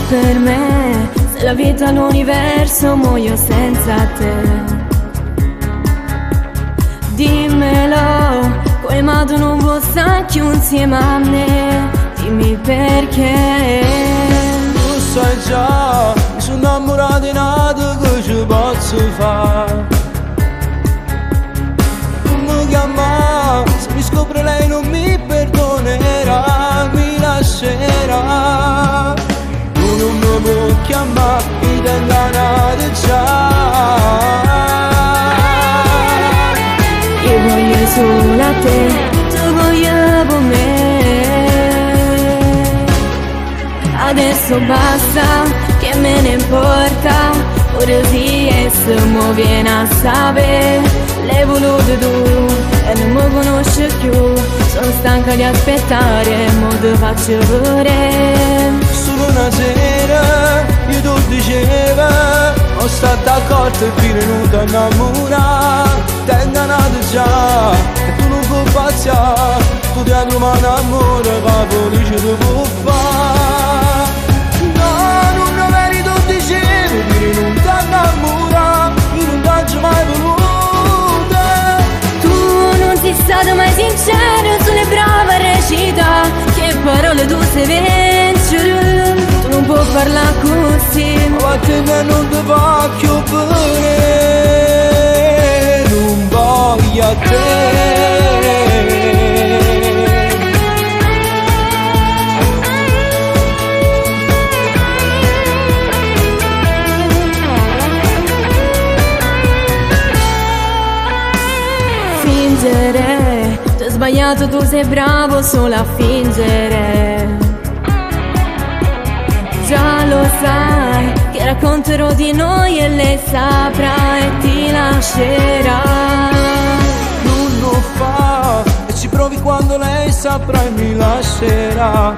per me, se la vita è l'universo muoio senza te. Dimmelo, come mai tu non vuoi stare più insieme a me? Dimmi perché. Tu sai già, mi sono innamorato di nada che ci posso fare. Non mi chiama, se mi scopre lei non mi perdonerà, mi lascerà. Tu non mi puoi chiamare, mi tengo già. Io voglio solo a te, tu voglio per me. Adesso basta, che me ne importa. Ora sì e se mo viene a sapere. L'hai voluto tu e non mi conosci più. Sono stanca di aspettare, mo te faccio vedere. Solo una sera, io ti dicevo, ho stato d'accordo e fino non ti innamorare. Tengo nato già, e tu non puoi passare. Tu ti hai trovato amore, che felice ti può fare. No, non veri tu dicevi, fino non ti innamorare. Io non ti ho mai voluto. Tu non sei stato mai sincero sulle prove a recitare. Che parole tu sei vincere. Tu non puoi farla così. Ma a te non ti va più bene. Non voglio a te. Fingere, tu hai sbagliato, tu sei bravo solo a fingere. Già lo sai, che racconterò di noi e lei saprà e ti lascerà. Non lo fa e ci provi quando lei saprà e mi lascerà.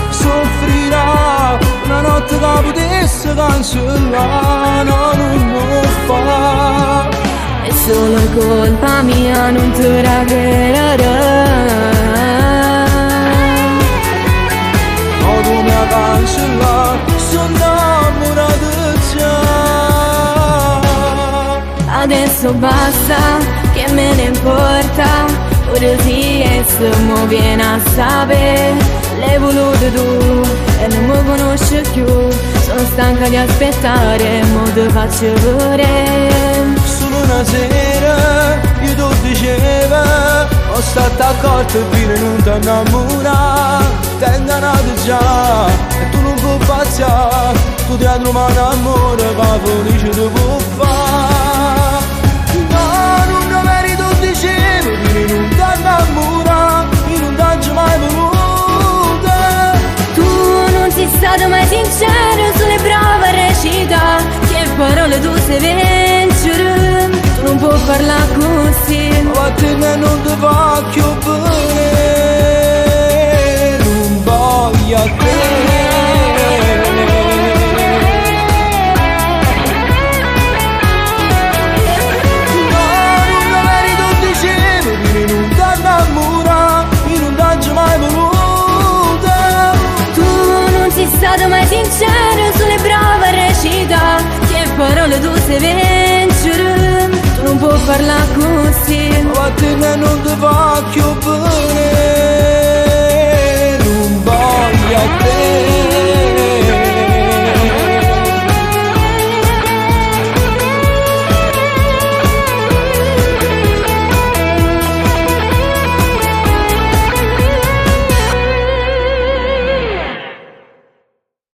Soffrirà una notte che potesse cancellare. No, non lo fa. È solo colpa mia, non ti regalerò. Tu mi hai cancellato, sono innamorato già. Adesso basta, che me ne importa. Ora sì e se mo viene a sapere. L'hai voluto tu e non mi conosci più. Sono stanca di aspettare, mo te faccio vedere. Solo una sera, io ti dicevo, ho stato d'accordo e fino non ti innamorare. Tengo nato già, e tu non puoi passare. Tu ti hai trovato amore, che felice ti può fare. No, non veri tu dicevi, fino non ti innamorare. Io non ti ho mai voluto. Tu non sei stato mai sincero sulle prove a recitare. Che parole tu sei vincere. Tu non puoi farla così. Ma a te non ti va più bene. Non voglio a te. Stato mai sincero sulle prove a recitare. Che parole tu sei vincere. Tu non puoi farla così. Ma a te non ti va più bene.